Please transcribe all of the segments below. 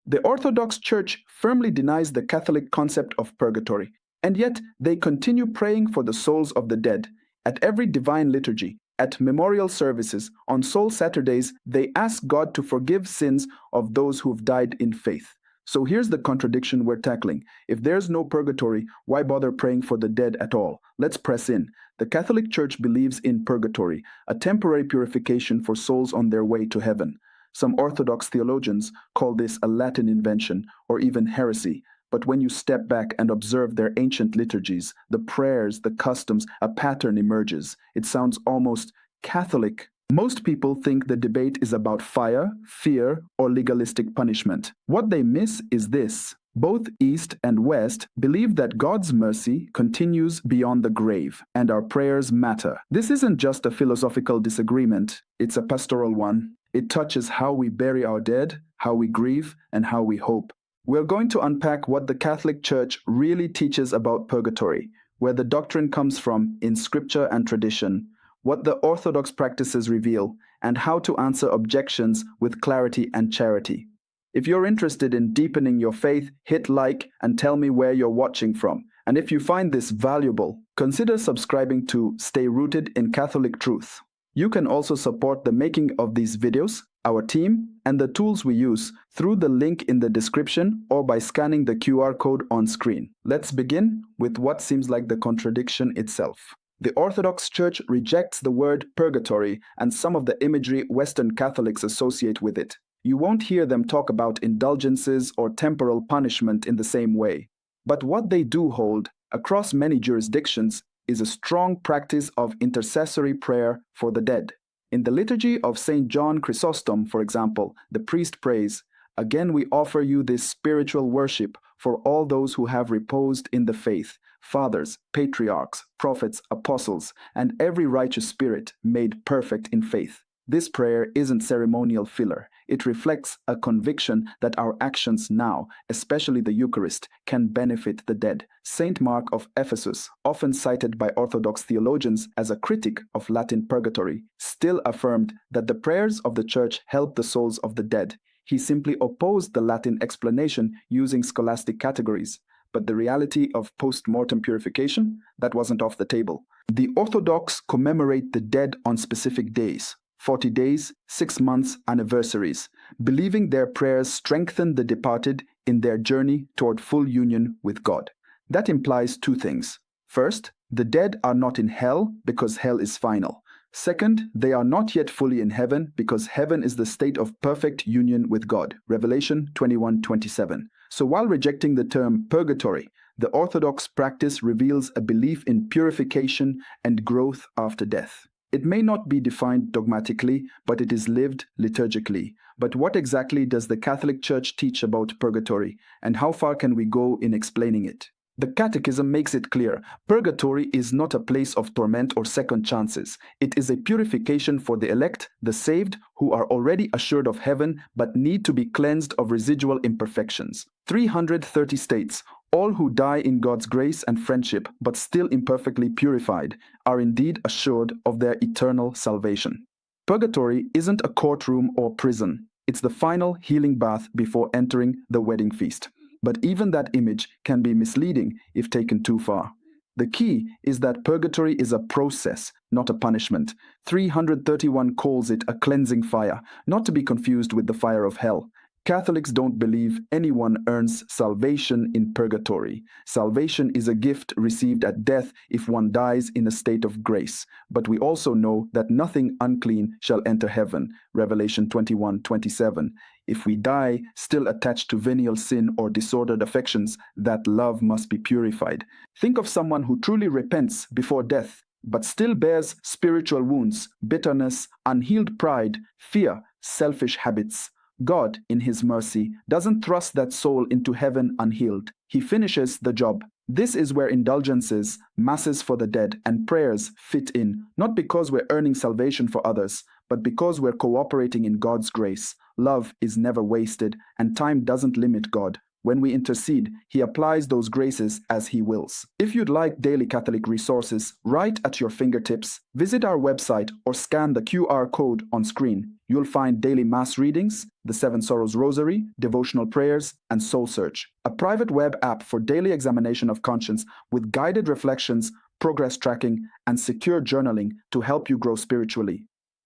The Orthodox Church firmly denies the Catholic concept of purgatory, and yet they continue praying for the souls of the dead. At every Divine Liturgy, at memorial services, on Soul Saturdays, they ask God to forgive sins of those who've died in faith. So here's the contradiction we're tackling. If there's no purgatory, why bother praying for the dead at all? Let's press in. The Catholic Church believes in purgatory, a temporary purification for souls on their way to heaven. Some Orthodox theologians call this a Latin invention or even heresy. But when you step back and observe their ancient liturgies, the prayers, the customs, a pattern emerges. It sounds almost Catholic. Most people think the debate is about fire, fear, or legalistic punishment. What they miss is this. Both East and West believe that God's mercy continues beyond the grave, and our prayers matter. This isn't just a philosophical disagreement, it's a pastoral one. It touches how we bury our dead, how we grieve, and how we hope. We're going to unpack what the Catholic Church really teaches about purgatory, where the doctrine comes from in scripture and tradition, what the Orthodox practices reveal, and how to answer objections with clarity and charity. If you're interested in deepening your faith, hit like and tell me where you're watching from. And if you find this valuable, consider subscribing to Stay Rooted in Catholic Truth. You can also support the making of these videos, our team, and the tools we use through the link in the description or by scanning the QR code on screen. Let's begin with what seems like the contradiction itself. The Orthodox Church rejects the word purgatory and some of the imagery Western Catholics associate with it. You won't hear them talk about indulgences or temporal punishment in the same way. But what they do hold, across many jurisdictions, is a strong practice of intercessory prayer for the dead. In the liturgy of St. John Chrysostom, for example, the priest prays, "Again we offer you this spiritual worship for all those who have reposed in the faith, fathers, patriarchs, prophets, apostles, and every righteous spirit made perfect in faith." This prayer isn't ceremonial filler. It reflects a conviction that our actions now, especially the Eucharist, can benefit the dead. Saint Mark of Ephesus, often cited by Orthodox theologians as a critic of Latin purgatory, still affirmed that the prayers of the Church help the souls of the dead. He simply opposed the Latin explanation using scholastic categories. But the reality of post-mortem purification, that wasn't off the table. The Orthodox commemorate the dead on specific days. 40 days, 6 months, anniversaries, believing their prayers strengthen the departed in their journey toward full union with God. That implies two things. First, the dead are not in hell because hell is final. Second, they are not yet fully in heaven because heaven is the state of perfect union with God. Revelation 21:27. So while rejecting the term purgatory, the Orthodox practice reveals a belief in purification and growth after death. It may not be defined dogmatically, but it is lived liturgically. But what exactly does the Catholic Church teach about purgatory, and how far can we go in explaining it? The Catechism makes it clear, purgatory is not a place of torment or second chances. It is a purification for the elect, the saved, who are already assured of heaven but need to be cleansed of residual imperfections. 330 states, all who die in God's grace and friendship but still imperfectly purified are indeed assured of their eternal salvation. Purgatory isn't a courtroom or prison. It's the final healing bath before entering the wedding feast. But even that image can be misleading if taken too far. The key is that purgatory is a process, not a punishment. 331 calls it a cleansing fire, not to be confused with the fire of hell. Catholics don't believe anyone earns salvation in purgatory. Salvation is a gift received at death if one dies in a state of grace. But we also know that nothing unclean shall enter heaven. Revelation 21:27. If we die still attached to venial sin or disordered affections, that love must be purified. Think of someone who truly repents before death, but still bears spiritual wounds, bitterness, unhealed pride, fear, selfish habits. God, in His mercy, doesn't thrust that soul into heaven unhealed. He finishes the job. This is where indulgences, masses for the dead, and prayers fit in, not because we're earning salvation for others, but because we're cooperating in God's grace. Love is never wasted, and time doesn't limit God. When we intercede, He applies those graces as He wills. If you'd like daily Catholic resources right at your fingertips, visit our website or scan the QR code on screen. You'll find daily Mass readings, the Seven Sorrows Rosary, devotional prayers, and Soul Search, a private web app for daily examination of conscience with guided reflections, progress tracking, and secure journaling to help you grow spiritually.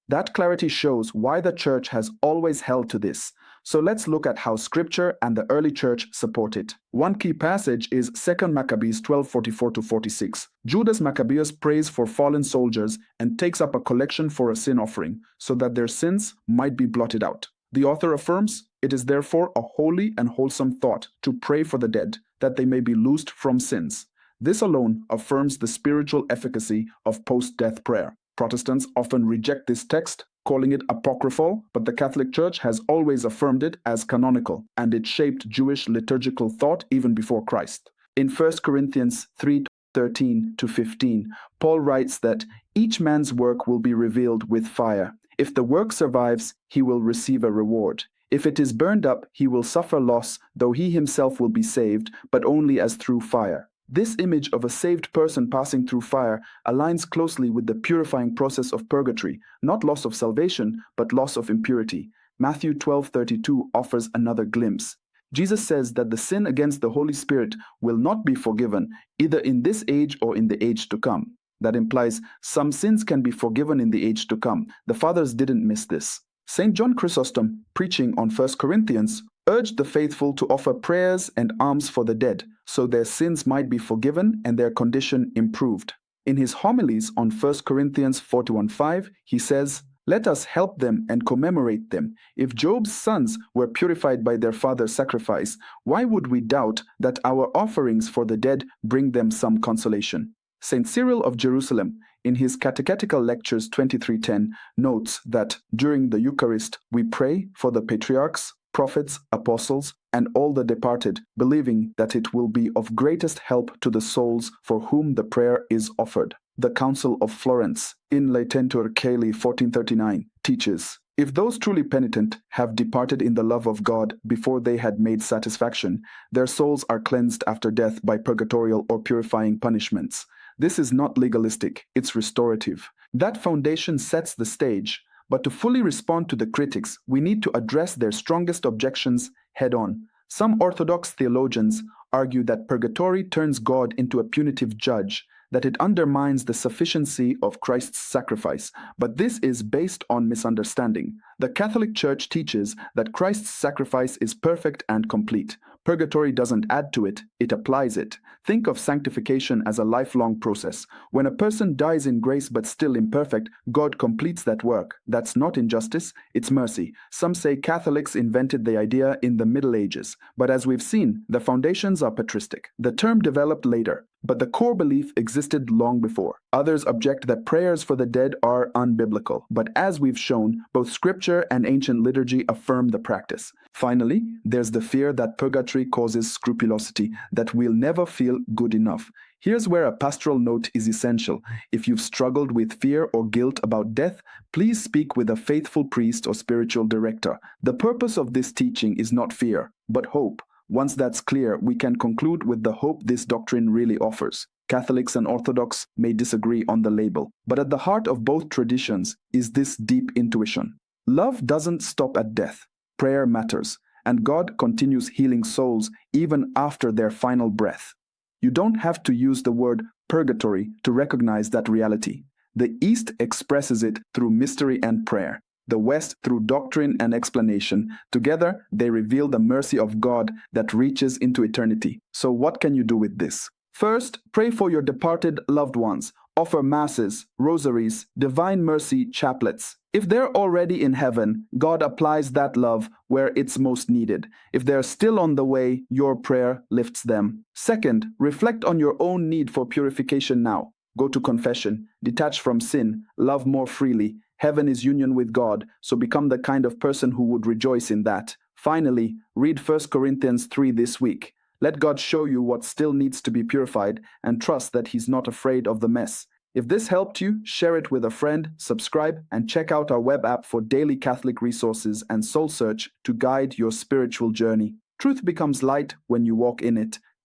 That clarity shows why the Church has always held to this. So let's look at how Scripture and the early Church support it. One key passage is 2 Maccabees 12:44-46. Judas Maccabeus prays for fallen soldiers and takes up a collection for a sin offering, so that their sins might be blotted out. The author affirms, "It is therefore a holy and wholesome thought to pray for the dead, that they may be loosed from sins." This alone affirms the spiritual efficacy of post-death prayer. Protestants often reject this text, calling it apocryphal, but the Catholic Church has always affirmed it as canonical, and it shaped Jewish liturgical thought even before Christ. In 1 Corinthians 3:13-15, Paul writes that each man's work will be revealed with fire. If the work survives, he will receive a reward. If it is burned up, he will suffer loss, though he himself will be saved, but only as through fire. This image of a saved person passing through fire aligns closely with the purifying process of purgatory, not loss of salvation, but loss of impurity. Matthew 12:32 offers another glimpse. Jesus says that the sin against the Holy Spirit will not be forgiven, either in this age or in the age to come. That implies some sins can be forgiven in the age to come. The fathers didn't miss this. St. John Chrysostom, preaching on 1 Corinthians, urged the faithful to offer prayers and alms for the dead, so their sins might be forgiven and their condition improved. In his homilies on 1 Corinthians 41:5, he says, "Let us help them and commemorate them. If Job's sons were purified by their father's sacrifice, why would we doubt that our offerings for the dead bring them some consolation?" St. Cyril of Jerusalem, in his Catechetical Lectures 2310, notes that during the Eucharist we pray for the patriarchs, prophets, apostles, and all the departed, believing that it will be of greatest help to the souls for whom the prayer is offered. The Council of Florence, in Laetentur Caeli 1439, teaches, "If those truly penitent have departed in the love of God before they had made satisfaction, their souls are cleansed after death by purgatorial or purifying punishments." This is not legalistic, it's restorative. That foundation sets the stage. But to fully respond to the critics, we need to address their strongest objections head-on. Some Orthodox theologians argue that purgatory turns God into a punitive judge, that it undermines the sufficiency of Christ's sacrifice, but this is based on misunderstanding. The Catholic Church teaches that Christ's sacrifice is perfect and complete. Purgatory doesn't add to it, it applies it. Think of sanctification as a lifelong process. When a person dies in grace but still imperfect, God completes that work. That's not injustice, it's mercy. Some say Catholics invented the idea in the Middle Ages, but as we've seen, the foundations are patristic. The term developed later, but the core belief existed long before. Others object that prayers for the dead are unbiblical, but as we've shown, both scripture and ancient liturgy affirm the practice. Finally, there's the fear that purgatory causes scrupulosity, that we'll never feel good enough. Here's where a pastoral note is essential. If you've struggled with fear or guilt about death, please speak with a faithful priest or spiritual director. The purpose of this teaching is not fear, but hope. Once that's clear, we can conclude with the hope this doctrine really offers. Catholics and Orthodox may disagree on the label, but at the heart of both traditions is this deep intuition. Love doesn't stop at death. Prayer matters, and God continues healing souls even after their final breath. You don't have to use the word purgatory to recognize that reality. The East expresses it through mystery and prayer. The West through doctrine and explanation. Together, they reveal the mercy of God that reaches into eternity. So what can you do with this? First, pray for your departed loved ones. Offer masses, rosaries, divine mercy chaplets. If they're already in heaven, God applies that love where it's most needed. If they're still on the way, your prayer lifts them. Second, reflect on your own need for purification now. Go to confession, detach from sin, love more freely. Heaven is union with God, so become the kind of person who would rejoice in that. Finally, read 1 Corinthians 3 this week. Let God show you what still needs to be purified and trust that He's not afraid of the mess. If this helped you, share it with a friend, subscribe, and check out our web app for daily Catholic resources and soul search to guide your spiritual journey. Truth becomes light when you walk in it.